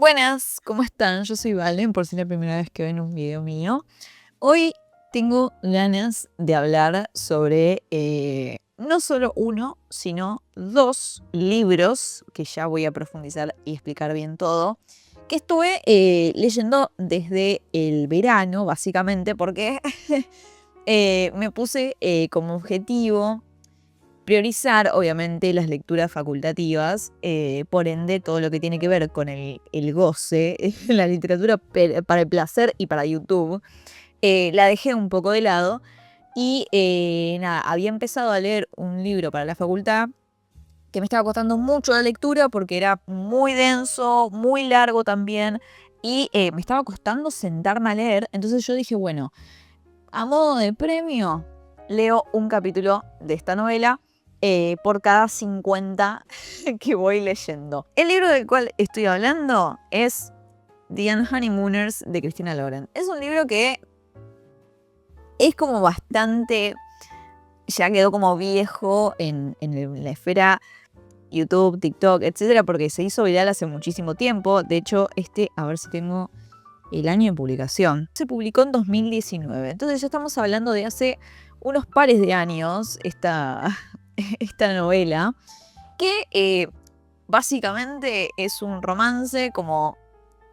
Buenas, ¿cómo están? Yo soy Valen, por si es la primera vez que ven un video mío. Hoy tengo ganas de hablar sobre no solo uno, sino dos libros, que ya voy a profundizar y explicar bien todo, que estuve leyendo desde el verano, básicamente, porque me puse como objetivo priorizar, obviamente, las lecturas facultativas, por ende, todo lo que tiene que ver con el goce, la literatura para el placer y para YouTube, la dejé un poco de lado y nada, había empezado a leer un libro para la facultad que me estaba costando mucho la lectura porque era muy denso, muy largo también y me estaba costando sentarme a leer, entonces yo dije, bueno, a modo de premio, leo un capítulo de esta novela por cada 50 que voy leyendo. El libro del cual estoy hablando es The Honeymooners de Christina Lauren. Es un libro que es como bastante, ya quedó como viejo en la esfera YouTube, TikTok, etcétera, porque se hizo viral hace muchísimo tiempo. De hecho, a ver si tengo el año de publicación. Se publicó en 2019. Entonces ya estamos hablando de hace unos pares de años esta novela, que básicamente es un romance como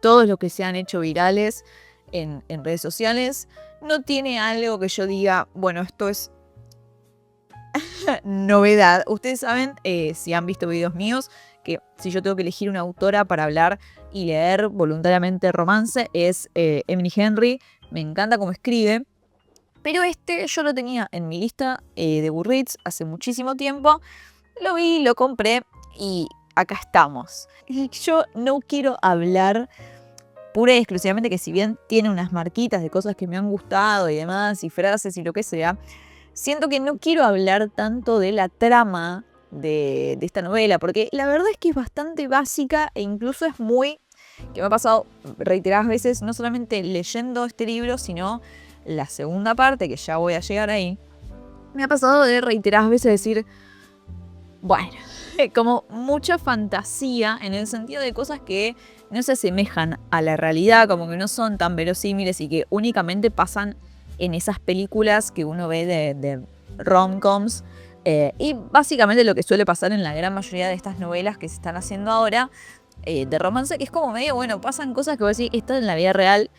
todos los que se han hecho virales en redes sociales. No tiene algo que yo diga, bueno, esto es novedad. Ustedes saben, si han visto videos míos, que si yo tengo que elegir una autora para hablar y leer voluntariamente romance es Emily Henry. Me encanta cómo escribe. Pero yo lo tenía en mi lista de Goodreads hace muchísimo tiempo. Lo vi, lo compré y acá estamos. Y yo no quiero hablar pura y exclusivamente, que si bien tiene unas marquitas de cosas que me han gustado y demás, y frases y lo que sea, siento que no quiero hablar tanto de la trama de esta novela, porque la verdad es que es bastante básica e incluso es muy, que me ha pasado reiteradas veces, no solamente leyendo este libro, sino la segunda parte, que ya voy a llegar ahí, me ha pasado de reiteradas veces decir, bueno, como mucha fantasía en el sentido de cosas que no se asemejan a la realidad, como que no son tan verosímiles y que únicamente pasan en esas películas que uno ve de rom-coms. Y básicamente lo que suele pasar en la gran mayoría de estas novelas que se están haciendo ahora, de romance, que es como medio, bueno, pasan cosas que vos decís, esto en la vida real,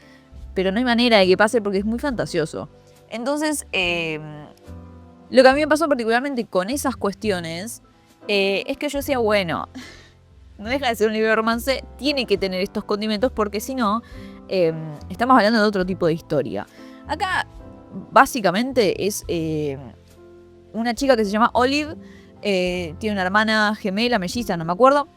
pero no hay manera de que pase porque es muy fantasioso. Entonces, lo que a mí me pasó particularmente con esas cuestiones es que yo decía, bueno, no deja de ser un libro de romance, tiene que tener estos condimentos porque si no, estamos hablando de otro tipo de historia. Acá, básicamente, es una chica que se llama Olive, tiene una hermana gemela, melliza, no me acuerdo,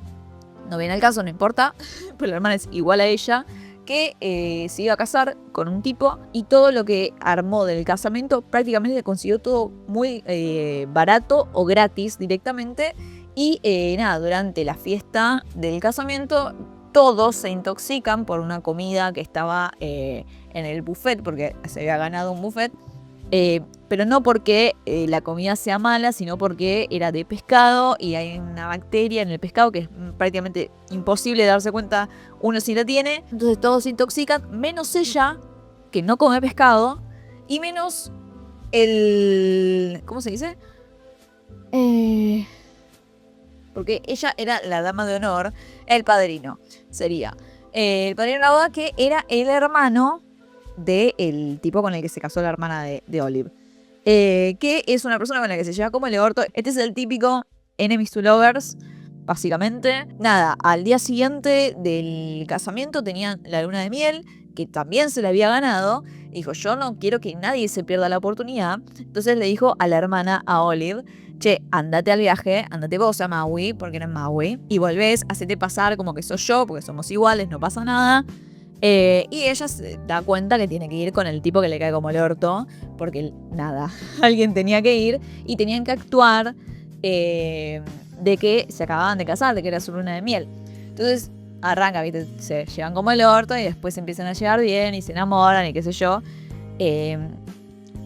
no viene al caso, no importa, pero la hermana es igual a ella, que se iba a casar con un tipo y todo lo que armó del casamiento prácticamente consiguió todo muy barato o gratis directamente. Y nada, durante la fiesta del casamiento todos se intoxican por una comida que estaba en el buffet, porque se había ganado un buffet. Pero no porque la comida sea mala, sino porque era de pescado y hay una bacteria en el pescado que es prácticamente imposible darse cuenta uno si la tiene. Entonces todos se intoxican, menos ella, que no come pescado, y menos el... ¿cómo se dice? Porque ella era la dama de honor, el padrino sería. El padrino de la boda, que era el hermano del tipo con el que se casó la hermana de Olive. Que es una persona con la que se lleva como el orto. Este es el típico enemies to lovers, básicamente. Nada, al día siguiente del casamiento tenían la luna de miel, que también se la había ganado. Dijo, yo no quiero que nadie se pierda la oportunidad. Entonces le dijo a la hermana, a Olive, che, andate al viaje, andate vos a Maui, porque no es Maui, y volvés, hacete pasar como que soy yo, porque somos iguales, no pasa nada. Y ella se da cuenta que tiene que ir con el tipo que le cae como el orto, porque nada, alguien tenía que ir y tenían que actuar de que se acababan de casar, de que era su luna de miel. Entonces arranca, ¿viste? Se llevan como el orto y después se empiezan a llevar bien y se enamoran y qué sé yo.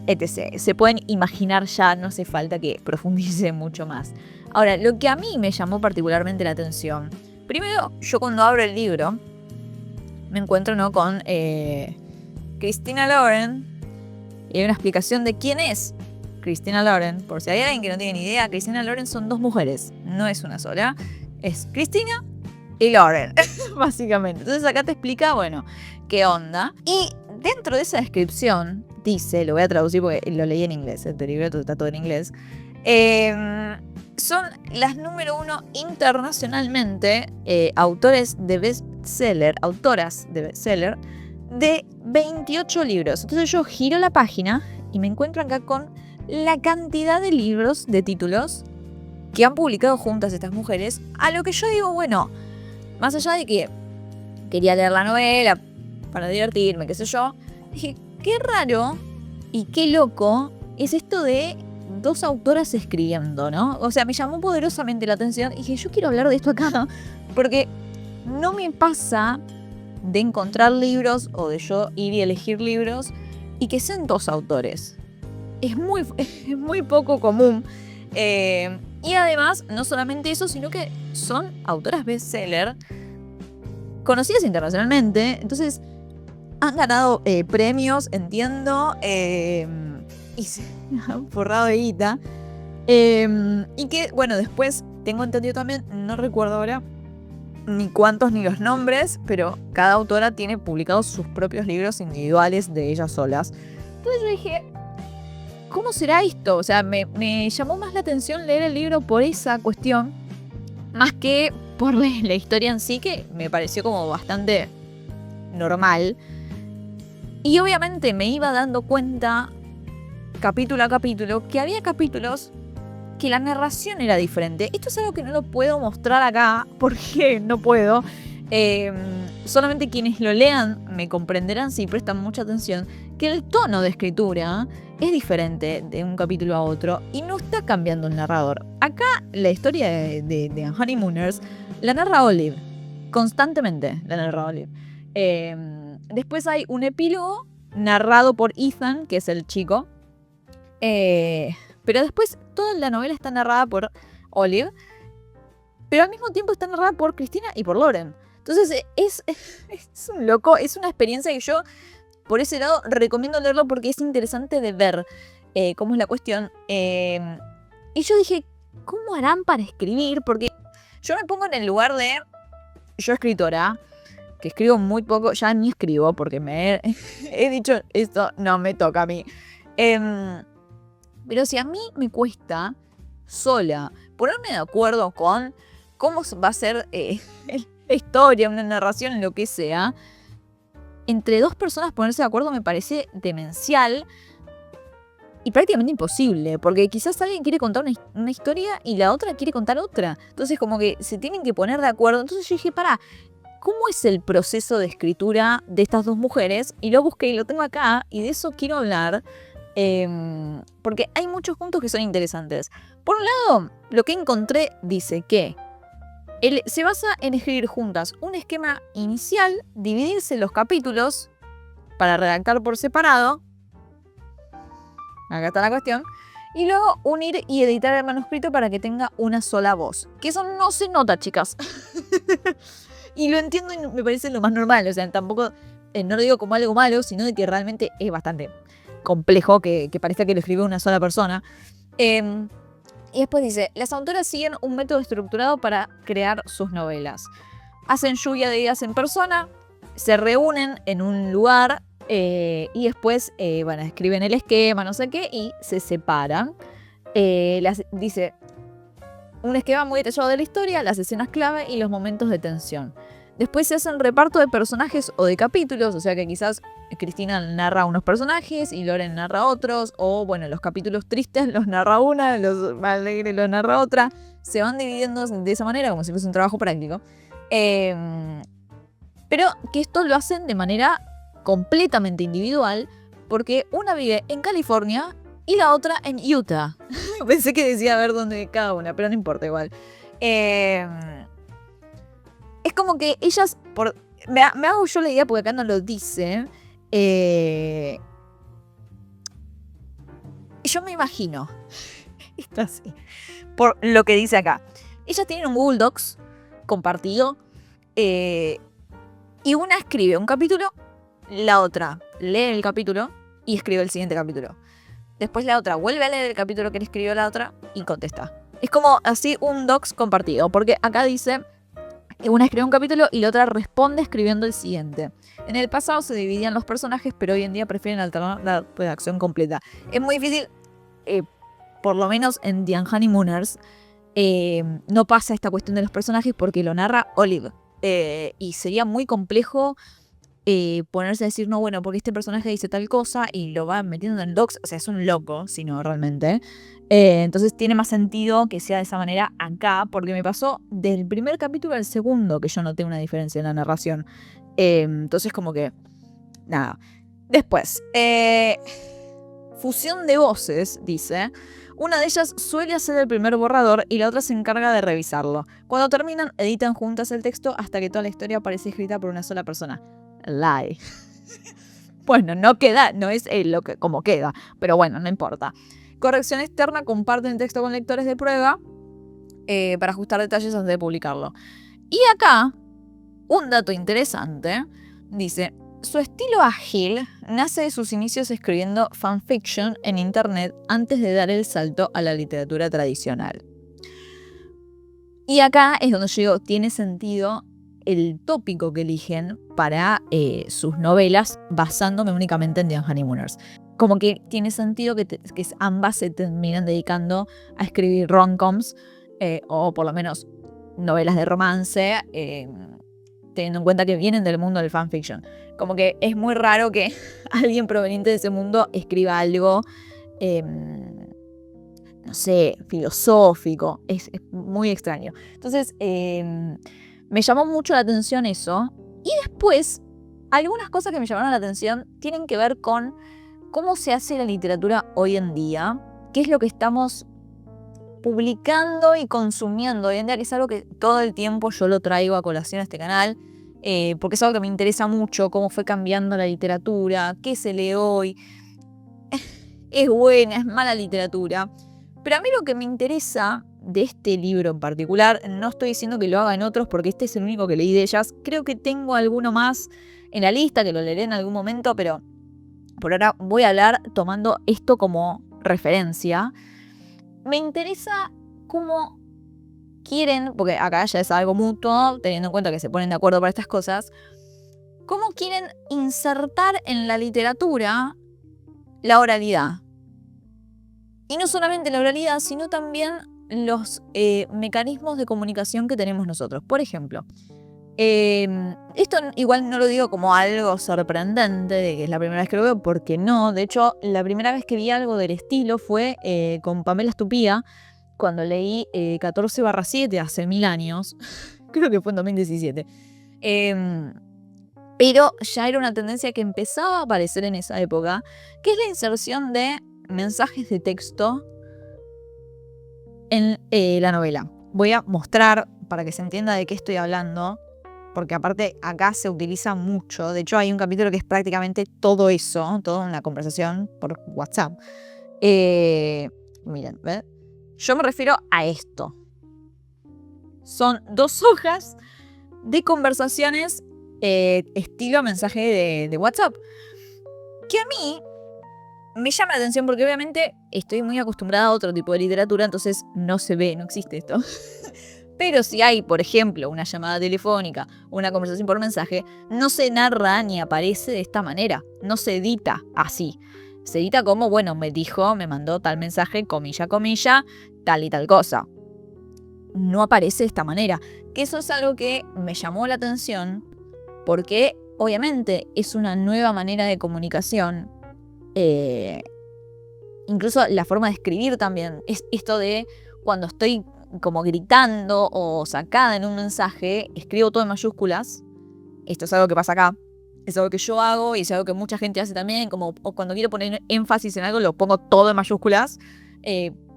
Etc. Se pueden imaginar ya, no hace falta que profundice mucho más. Ahora, lo que a mí me llamó particularmente la atención, primero, yo cuando abro el libro, me encuentro, ¿no?, con Christina Lauren. Y hay una explicación de quién es Christina Lauren. Por si hay alguien que no tiene ni idea, Christina Lauren son 2 mujeres, no es una sola. Es Christina y Lauren, básicamente. Entonces acá te explica, bueno, qué onda. Y dentro de esa descripción dice, lo voy a traducir porque lo leí en inglés, el libro está todo en inglés. Son las número 1 internacionalmente autoras de bestseller de 28 libros. Entonces yo giro la página y me encuentro acá con la cantidad de libros, de títulos que han publicado juntas estas mujeres. A lo que yo digo, bueno, más allá de que quería leer la novela para divertirme, qué sé yo, dije, qué raro y qué loco es esto de 2 autoras escribiendo, ¿no? O sea, me llamó poderosamente la atención y dije, yo quiero hablar de esto acá, ¿no? Porque no me pasa de encontrar libros o de yo ir y elegir libros y que sean 2 autores. Es muy poco común. Y además, no solamente eso, sino que son autoras bestseller conocidas internacionalmente. Entonces, han ganado premios, entiendo, y se han forrado de guita. Y que, bueno, después tengo entendido también, no recuerdo ahora ni cuántos ni los nombres, pero cada autora tiene publicados sus propios libros individuales de ellas solas. Entonces yo dije, ¿cómo será esto? O sea, me llamó más la atención leer el libro por esa cuestión, más que por la historia en sí, que me pareció como bastante normal. Y obviamente me iba dando cuenta, capítulo a capítulo, que había capítulos que la narración era diferente. Esto es algo que no lo puedo mostrar acá, porque no puedo. Solamente quienes lo lean me comprenderán, si prestan mucha atención, que el tono de escritura es diferente de un capítulo a otro y no está cambiando el narrador. Acá la historia de Honeymooners la narra Olive, constantemente la narra Olive. Después hay un epílogo narrado por Ethan, que es el chico. Pero después toda la novela está narrada por Olive, pero al mismo tiempo está narrada por Christina y por Lauren. Entonces es un loco, es una experiencia que yo, por ese lado, recomiendo leerlo porque es interesante de ver cómo es la cuestión. Y yo dije, ¿cómo harán para escribir? Porque yo me pongo en el lugar de yo, escritora, que escribo muy poco, ya ni escribo porque me he dicho, esto no me toca a mí. Pero si a mí me cuesta sola ponerme de acuerdo con cómo va a ser la historia, una narración, lo que sea, entre 2 personas ponerse de acuerdo me parece demencial y prácticamente imposible, porque quizás alguien quiere contar una historia y la otra quiere contar otra. Entonces como que se tienen que poner de acuerdo. Entonces yo dije, pará, ¿cómo es el proceso de escritura de estas 2 mujeres? Y lo busqué y lo tengo acá y de eso quiero hablar. Porque hay muchos puntos que son interesantes. Por un lado, lo que encontré dice que se basa en escribir juntas un esquema inicial, dividirse los capítulos para redactar por separado. Acá está la cuestión. Y luego unir y editar el manuscrito para que tenga una sola voz. Que eso no se nota, chicas. Y lo entiendo y me parece lo más normal. O sea, tampoco, no lo digo como algo malo, sino de que realmente es bastante complejo que parezca que lo escribe una sola persona. Y después dice, las autoras siguen un método estructurado para crear sus novelas. Hacen lluvia de ideas en persona, se reúnen en un lugar y después escriben el esquema, no sé qué, y se separan. Dice, un esquema muy detallado de la historia, las escenas clave y los momentos de tensión. Después se hacen reparto de personajes o de capítulos, o sea que quizás Christina narra unos personajes y Lauren narra otros, o bueno, los capítulos tristes los narra una, los más alegres los narra otra. Se van dividiendo de esa manera, como si fuese un trabajo práctico. Pero que esto lo hacen de manera completamente individual, porque una vive en California y la otra en Utah. Pensé que decía a ver dónde cada una, pero no importa igual. Es como que ellas, me hago yo la idea porque acá no lo dice. Yo me imagino, esto así, por lo que dice acá. Ellas tienen un Google Docs compartido Y una escribe un capítulo, la otra lee el capítulo y escribe el siguiente capítulo. Después la otra vuelve a leer el capítulo que le escribió la otra y contesta. Es como así un docs compartido, porque acá dice que una escribe un capítulo y la otra responde escribiendo el siguiente. En el pasado se dividían los personajes, pero hoy en día prefieren alternar la redacción completa. Es muy difícil, por lo menos en The Honeymooners, no pasa esta cuestión de los personajes porque lo narra Olive. Y sería muy complejo ponerse a decir, no, bueno, porque este personaje dice tal cosa y lo va metiendo en el docs. O sea, es un loco, si no, realmente. Entonces tiene más sentido que sea de esa manera acá, porque me pasó del primer capítulo al segundo que yo noté una diferencia en la narración. Entonces como que, nada. Después, fusión de voces, dice. Una de ellas suele hacer el primer borrador y la otra se encarga de revisarlo. Cuando terminan, editan juntas el texto hasta que toda la historia aparece escrita por una sola persona. Lie. Bueno, no queda, no es lo que como queda, pero bueno, no importa. Corrección externa, comparten texto con lectores de prueba para ajustar detalles antes de publicarlo. Y acá, un dato interesante, dice, su estilo ágil nace de sus inicios escribiendo fanfiction en internet antes de dar el salto a la literatura tradicional. Y acá es donde yo digo, tiene sentido el tópico que eligen para sus novelas, basándome únicamente en The Honeymooners. Como que tiene sentido que ambas se terminan dedicando a escribir rom-coms, o por lo menos novelas de romance, teniendo en cuenta que vienen del mundo del fanfiction. Como que es muy raro que alguien proveniente de ese mundo escriba algo, no sé, filosófico. Es muy extraño. Entonces, me llamó mucho la atención eso. Y después, algunas cosas que me llamaron la atención tienen que ver con cómo se hace la literatura hoy en día, qué es lo que estamos publicando y consumiendo hoy en día, que es algo que todo el tiempo yo lo traigo a colación a este canal, porque es algo que me interesa mucho, cómo fue cambiando la literatura, qué se lee hoy, es buena, es mala literatura. Pero a mí lo que me interesa de este libro en particular, no estoy diciendo que lo hagan otros porque este es el único que leí de ellas, creo que tengo alguno más en la lista que lo leeré en algún momento, pero por ahora voy a hablar tomando esto como referencia. Me interesa cómo quieren, porque acá ya es algo mutuo, teniendo en cuenta que se ponen de acuerdo para estas cosas, cómo quieren insertar en la literatura la oralidad. Y no solamente la oralidad, sino también los mecanismos de comunicación que tenemos nosotros. Por ejemplo, esto igual no lo digo como algo sorprendente de que es la primera vez que lo veo, porque no. De hecho, la primera vez que vi algo del estilo fue con Pamela Stupía, cuando leí 14/7 hace 1000 años. Creo que fue en 2017. Pero ya era una tendencia que empezaba a aparecer en esa época, que es la inserción de mensajes de texto en la novela. Voy a mostrar para que se entienda de qué estoy hablando, porque aparte acá se utiliza mucho. De hecho, hay un capítulo que es prácticamente todo eso, toda una conversación por WhatsApp. Miren, ¿ves? Yo me refiero a esto. Son 2 hojas de conversaciones estilo mensaje de WhatsApp. Que a mí me llama la atención porque obviamente estoy muy acostumbrada a otro tipo de literatura, entonces no se ve, no existe esto. Pero si hay, por ejemplo, una llamada telefónica o una conversación por mensaje, no se narra ni aparece de esta manera. No se edita así. Se edita como, bueno, me dijo, me mandó tal mensaje, comilla, comilla, tal y tal cosa. No aparece de esta manera. Que eso es algo que me llamó la atención porque obviamente es una nueva manera de comunicación. Incluso la forma de escribir también. Es esto de cuando estoy como gritando o sacada en un mensaje, escribo todo en mayúsculas. Esto es algo que pasa acá. Es algo que yo hago y es algo que mucha gente hace también. Como o cuando quiero poner énfasis en algo, lo pongo todo en mayúsculas.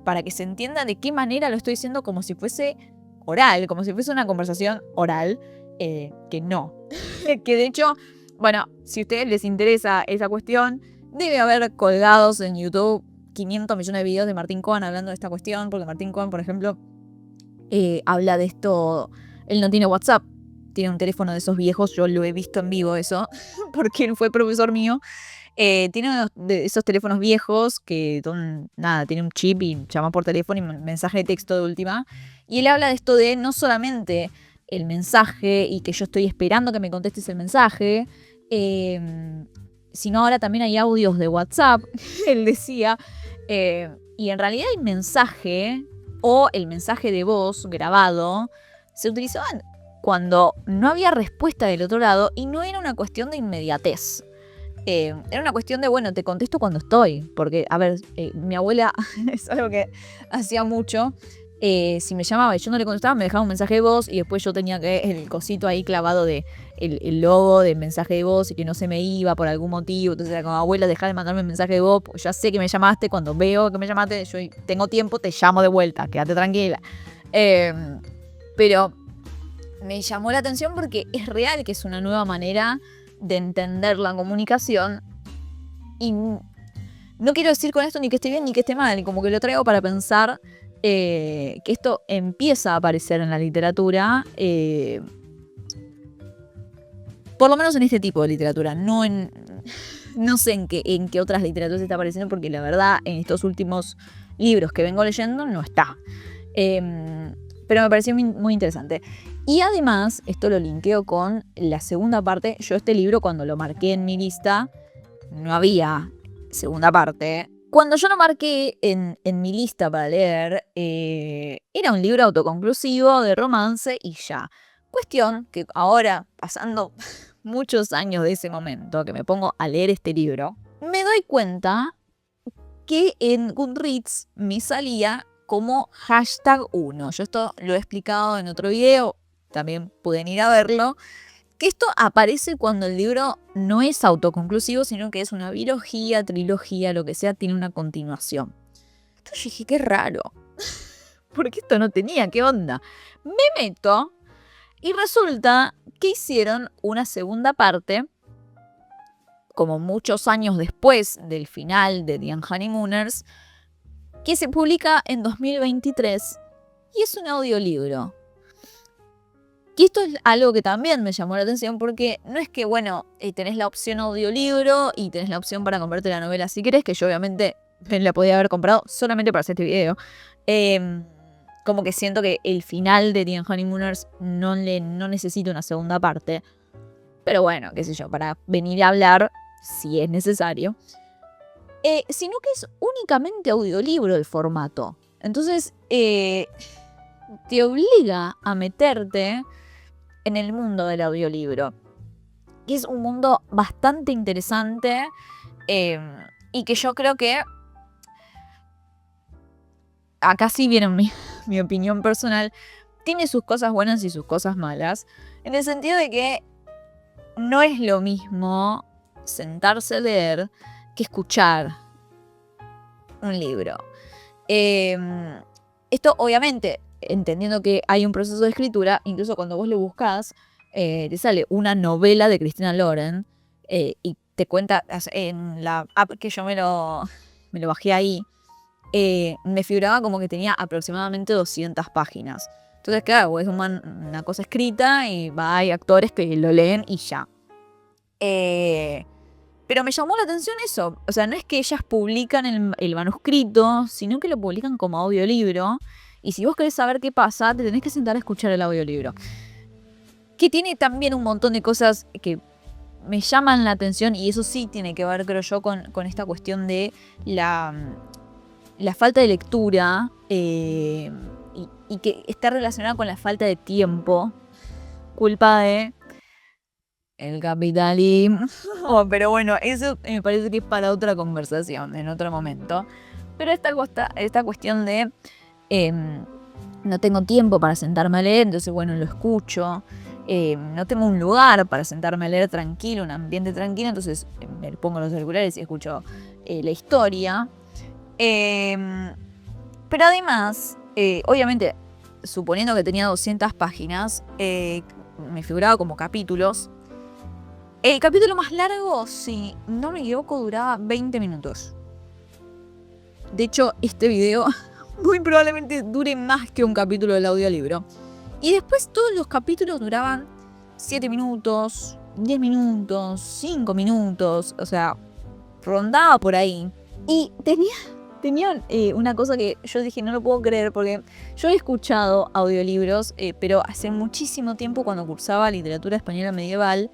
Para que se entienda de qué manera lo estoy diciendo, como si fuese oral, como si fuese una conversación oral. Que no. Que de hecho, bueno, si a ustedes les interesa esa cuestión, debe haber colgados en YouTube 500 millones de videos de Martín Cohen hablando de esta cuestión, porque Martín Cohen, por ejemplo, habla de esto. Él no tiene WhatsApp, tiene un teléfono de esos viejos, yo lo he visto en vivo eso, porque él fue profesor mío. Tiene uno de esos teléfonos viejos que tiene un chip y llama por teléfono y mensaje de texto de última. Y él habla de esto de no solamente el mensaje y que yo estoy esperando que me contestes el mensaje, sino ahora también hay audios de WhatsApp, él decía, y en realidad el mensaje o el mensaje de voz grabado se utilizaban cuando no había respuesta del otro lado y no era una cuestión de inmediatez. Era una cuestión de, bueno, te contesto cuando estoy. Porque, a ver, mi abuela es algo que hacía mucho. Si me llamaba y yo no le contestaba, me dejaba un mensaje de voz y después yo tenía que el cosito ahí clavado de el logo del mensaje de voz y que no se me iba por algún motivo. Entonces era como, abuela, deja de mandarme un mensaje de voz, porque ya sé que me llamaste, cuando veo que me llamaste, yo tengo tiempo, te llamo de vuelta, quédate tranquila. Pero me llamó la atención porque es real que es una nueva manera de entender la comunicación y no quiero decir con esto ni que esté bien ni que esté mal, como que lo traigo para pensar que esto empieza a aparecer en la literatura, por lo menos en este tipo de literatura, no sé en qué otras literaturas está apareciendo, porque la verdad en estos últimos libros que vengo leyendo no está. Pero me pareció muy, muy interesante. Y además, esto lo linkeo con la segunda parte. Yo este libro, cuando lo marqué en mi lista, no había segunda parte. Cuando yo lo marqué en mi lista para leer, era un libro autoconclusivo de romance y ya. Cuestión que ahora, pasando muchos años de ese momento, que me pongo a leer este libro, me doy cuenta que en Goodreads me salía como #1. Yo esto lo he explicado en otro video, también pueden ir a verlo, que esto aparece cuando el libro no es autoconclusivo, sino que es una biología, trilogía, lo que sea, tiene una continuación. Entonces yo dije, qué raro, porque esto no tenía, ¿qué onda? Me meto y resulta que hicieron una segunda parte, como muchos años después del final de The Honeymooners, que se publica en 2023 y es un audiolibro. Y esto es algo que también me llamó la atención porque no es que, bueno, tenés la opción audiolibro y tenés la opción para comprarte la novela si querés, que yo obviamente me la podía haber comprado solamente para hacer este video. Como que siento que el final de The Honeymooners no necesita una segunda parte. Pero bueno, qué sé yo, para venir a hablar si es necesario. Sino que es únicamente audiolibro el formato. Entonces, te obliga a meterte en el mundo del audiolibro. Y es un mundo bastante interesante y que yo creo que acá sí viene mi opinión personal. Tiene sus cosas buenas y sus cosas malas. En el sentido de que no es lo mismo sentarse a leer que escuchar un libro. Esto obviamente, entendiendo que hay un proceso de escritura, incluso cuando vos lo buscás, te sale una novela de Christina Lauren y te cuenta en la app que yo me lo bajé ahí, me figuraba como que tenía aproximadamente 200 páginas. Entonces, claro, es una cosa escrita y hay actores que lo leen y ya. Pero me llamó la atención eso. O sea, no es que ellas publican el manuscrito, sino que lo publican como audiolibro. Y si vos querés saber qué pasa, te tenés que sentar a escuchar el audiolibro. Que tiene también un montón de cosas que me llaman la atención. Y eso sí tiene que ver, creo yo, con esta cuestión de la falta de lectura. Y que está relacionada con la falta de tiempo. Culpa de el capitalismo. Pero bueno, eso me parece que es para otra conversación, en otro momento. Pero esta cuestión de no tengo tiempo para sentarme a leer, entonces bueno, lo escucho. No tengo un lugar para sentarme a leer tranquilo, un ambiente tranquilo, entonces me pongo los auriculares y escucho la historia. Pero además, obviamente, suponiendo que tenía 200 páginas, me figuraba como capítulos. El capítulo más largo, si no me equivoco, duraba 20 minutos. De hecho, este video muy probablemente dure más que un capítulo del audiolibro. Y después todos los capítulos duraban 7 minutos, 10 minutos, 5 minutos, o sea, rondaba por ahí. Y tenía una cosa que yo dije, no lo puedo creer, porque yo he escuchado audiolibros, pero hace muchísimo tiempo cuando cursaba literatura española medieval,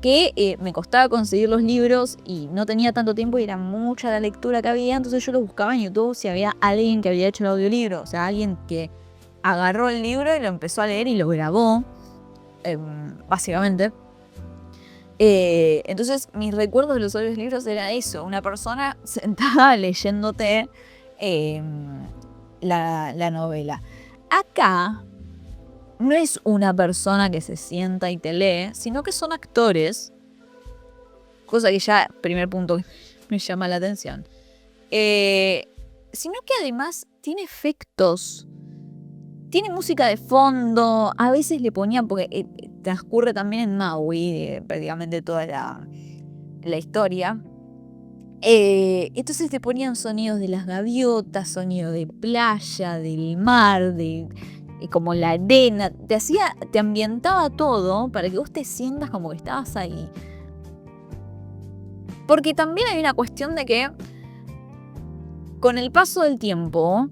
que me costaba conseguir los libros y no tenía tanto tiempo y era mucha la lectura que había, entonces yo lo buscaba en YouTube si había alguien que había hecho el audiolibro, o sea, alguien que agarró el libro y lo empezó a leer y lo grabó, básicamente. Entonces mis recuerdos de los audiolibros era eso, una persona sentada leyéndote la novela. Acá no es una persona que se sienta y te lee, sino que son actores, cosa que ya, primer punto, me llama la atención. Sino que además tiene efectos, tiene música de fondo, a veces le ponían, porque transcurre también en Maui, prácticamente toda la historia. Entonces te ponían sonidos de las gaviotas, sonido de playa, del mar, de como la arena, te ambientaba todo para que vos te sientas como que estabas ahí. Porque también hay una cuestión de que con el paso del tiempo,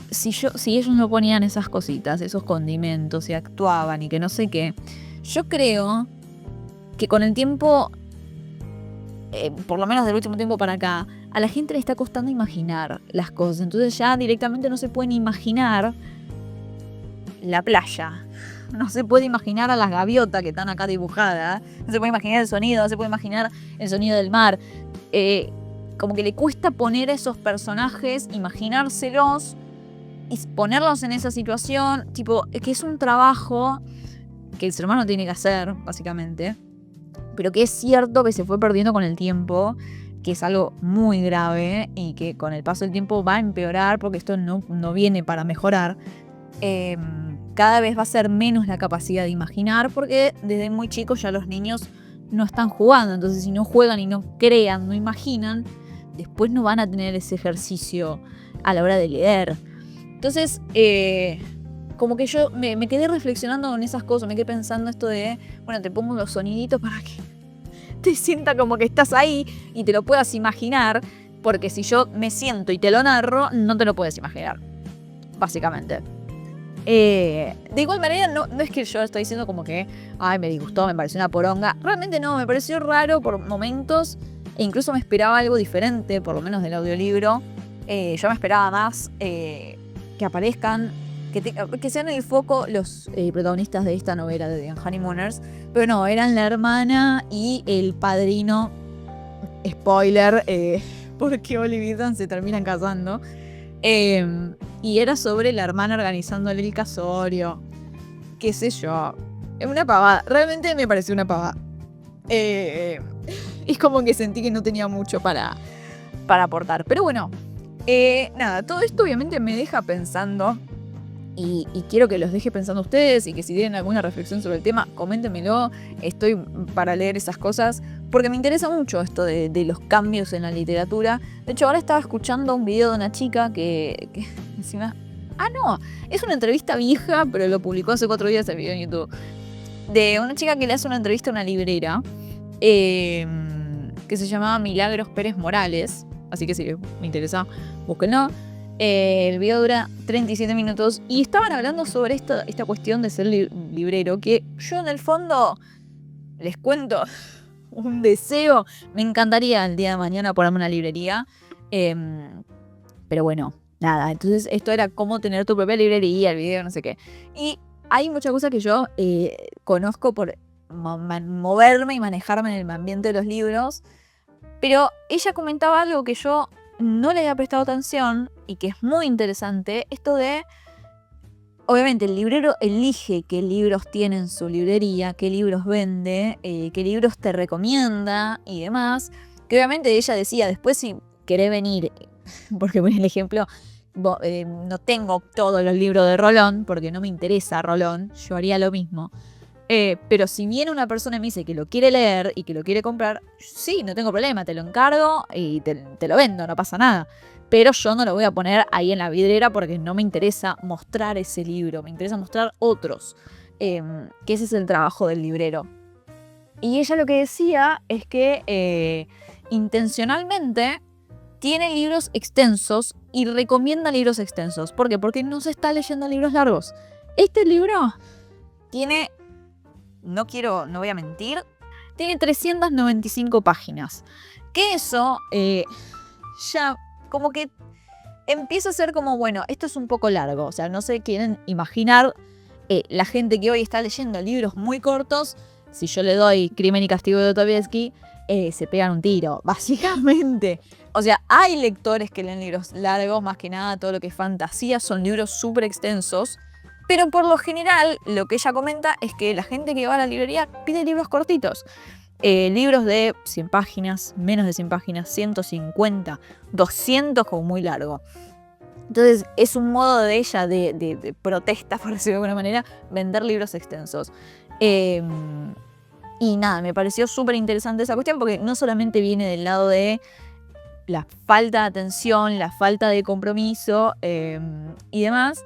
si ellos no ponían esas cositas, esos condimentos y actuaban y que no sé qué, yo creo que con el tiempo, por lo menos del último tiempo para acá, a la gente le está costando imaginar las cosas. Entonces ya directamente no se pueden imaginar la playa. No se puede imaginar a las gaviotas que están acá dibujadas. No se puede imaginar el sonido, no se puede imaginar el sonido del mar. Como que le cuesta poner a esos personajes, imaginárselos y ponerlos en esa situación. Tipo, que es un trabajo que el ser humano tiene que hacer, básicamente. Pero que es cierto que se fue perdiendo con el tiempo, que es algo muy grave y que con el paso del tiempo va a empeorar porque esto no viene para mejorar. Cada vez va a ser menos la capacidad de imaginar porque desde muy chicos ya los niños no están jugando, entonces si no juegan y no crean, no imaginan, después no van a tener ese ejercicio a la hora de leer. Entonces, como que yo me quedé reflexionando en esas cosas, me quedé pensando esto de, bueno, te pongo los soniditos para que te sienta como que estás ahí y te lo puedas imaginar, porque si yo me siento y te lo narro, no te lo puedes imaginar, básicamente. De igual manera, no es que yo estoy diciendo como que, ay, me disgustó, me pareció una poronga. Realmente no, me pareció raro por momentos e incluso me esperaba algo diferente, por lo menos del audiolibro. Yo me esperaba más que aparezcan, que sean el foco los protagonistas de esta novela de The Honeymooners. Pero no, eran la hermana y el padrino. Spoiler, porque Olivia y Ethan se terminan casando. Y era sobre la hermana organizándole el casorio. Qué sé yo. Es una pavada. Realmente me pareció una pavada. Es como que sentí que no tenía mucho para aportar. Pero bueno, nada, todo esto obviamente me deja pensando. Y quiero que los deje pensando ustedes y que si tienen alguna reflexión sobre el tema, coméntenmelo. Estoy para leer esas cosas porque me interesa mucho esto de los cambios en la literatura. De hecho, ahora estaba escuchando un video de una chica que encima... Ah, no, es una entrevista vieja, pero lo publicó hace 4 días el video en YouTube. De una chica que le hace una entrevista a una librera que se llamaba Milagros Pérez Morales. Así que si les interesa, búsquenlo. El video dura 37 minutos y estaban hablando sobre esta cuestión de ser librero, que yo en el fondo les cuento un deseo. Me encantaría el día de mañana ponerme una librería, pero bueno, nada. Entonces esto era cómo tener tu propia librería, el video, no sé qué. Y hay muchas cosas que yo conozco por moverme y manejarme en el ambiente de los libros, pero ella comentaba algo que yo no le había prestado atención y que es muy interesante, esto de, obviamente el librero elige qué libros tiene en su librería, qué libros vende, qué libros te recomienda y demás, que obviamente ella decía, después si querés venir, porque por el ejemplo, no tengo todos los libros de Rolón, porque no me interesa Rolón, yo haría lo mismo. Pero si viene una persona y me dice que lo quiere leer y que lo quiere comprar, sí, no tengo problema, te lo encargo y te lo vendo, no pasa nada. Pero yo no lo voy a poner ahí en la vidriera porque no me interesa mostrar ese libro, me interesa mostrar otros. que ese es el trabajo del librero. Y ella lo que decía es que intencionalmente tiene libros extensos y recomienda libros extensos. ¿Por qué? Porque no se está leyendo libros largos. Este libro tiene, no voy a mentir, tiene 395 páginas. Que eso ya como que empieza a ser como, bueno, esto es un poco largo. O sea, no se quieren imaginar la gente que hoy está leyendo libros muy cortos. Si yo le doy Crimen y Castigo de Dostoyevsky, se pegan un tiro, básicamente. O sea, hay lectores que leen libros largos, más que nada todo lo que es fantasía, son libros súper extensos. Pero por lo general, lo que ella comenta es que la gente que va a la librería pide libros cortitos. Libros de 100 páginas, menos de 100 páginas, 150, 200 como muy largo. Entonces es un modo de ella de protesta, por decirlo de alguna manera, vender libros extensos. Y nada, me pareció súper interesante esa cuestión porque no solamente viene del lado de la falta de atención, la falta de compromiso y demás.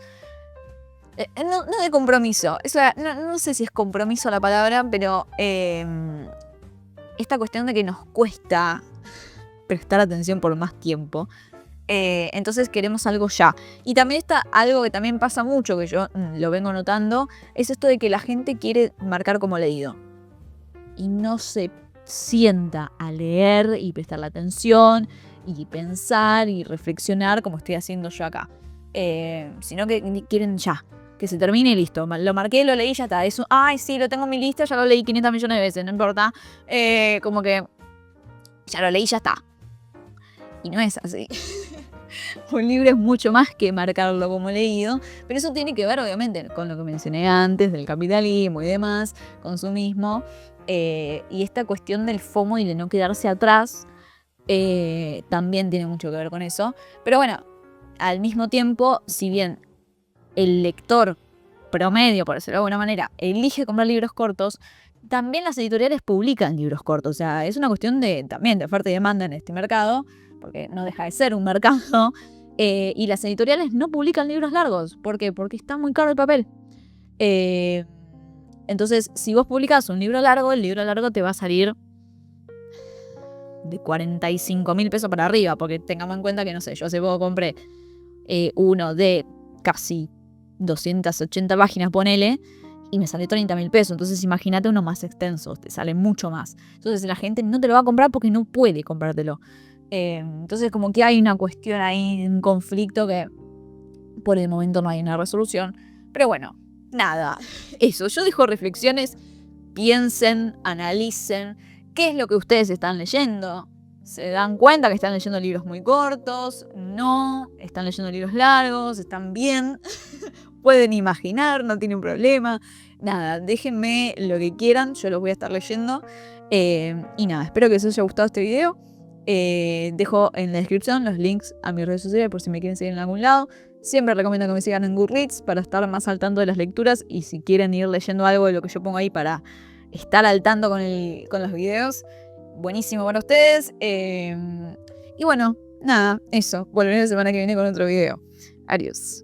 No de compromiso, o sea, no sé si es compromiso la palabra, pero esta cuestión de que nos cuesta prestar atención por más tiempo. Entonces queremos algo ya. Y también está algo que también pasa mucho, que yo lo vengo notando, es esto de que la gente quiere marcar como leído. Y no se sienta a leer y prestarle atención y pensar y reflexionar como estoy haciendo yo acá. Sino que quieren ya, que se termine y listo. Lo marqué, lo leí, ya está. Eso, ay, sí, lo tengo en mi lista, ya lo leí 500 millones de veces, no importa. Como que ya lo leí, ya está. Y no es así. Un libro es mucho más que marcarlo como leído, pero eso tiene que ver obviamente con lo que mencioné antes, del capitalismo y demás, consumismo, y esta cuestión del FOMO y de no quedarse atrás también tiene mucho que ver con eso. Pero bueno, al mismo tiempo, si bien el lector promedio, por decirlo de alguna manera, elige comprar libros cortos, también las editoriales publican libros cortos. O sea, es una cuestión también de oferta y demanda en este mercado, porque no deja de ser un mercado. Y las editoriales no publican libros largos. ¿Por qué? Porque está muy caro el papel. Entonces, si vos publicás un libro largo, el libro largo te va a salir de 45.000 pesos para arriba. Porque tengamos en cuenta que, no sé, yo hace poco compré uno de casi 280 páginas, ponele, y me sale 30.000 pesos. Entonces imagínate uno más extenso, te sale mucho más. Entonces la gente no te lo va a comprar porque no puede comprártelo. Entonces como que hay una cuestión ahí, un conflicto que por el momento no hay una resolución. Pero bueno, nada, eso. Yo dejo reflexiones, piensen, analicen qué es lo que ustedes están leyendo. ¿Se dan cuenta que están leyendo libros muy cortos? No, están leyendo libros largos, están bien, pueden imaginar, no tienen problema. Nada, déjenme lo que quieran, yo los voy a estar leyendo. Y nada, espero que les haya gustado este video. Dejo en la descripción los links a mis redes sociales por si me quieren seguir en algún lado. Siempre recomiendo que me sigan en Goodreads para estar más al tanto de las lecturas y si quieren ir leyendo algo de lo que yo pongo ahí para estar al tanto con los videos. Buenísimo para ustedes. Y bueno, nada, eso. Volveré la semana que viene con otro video. Adiós.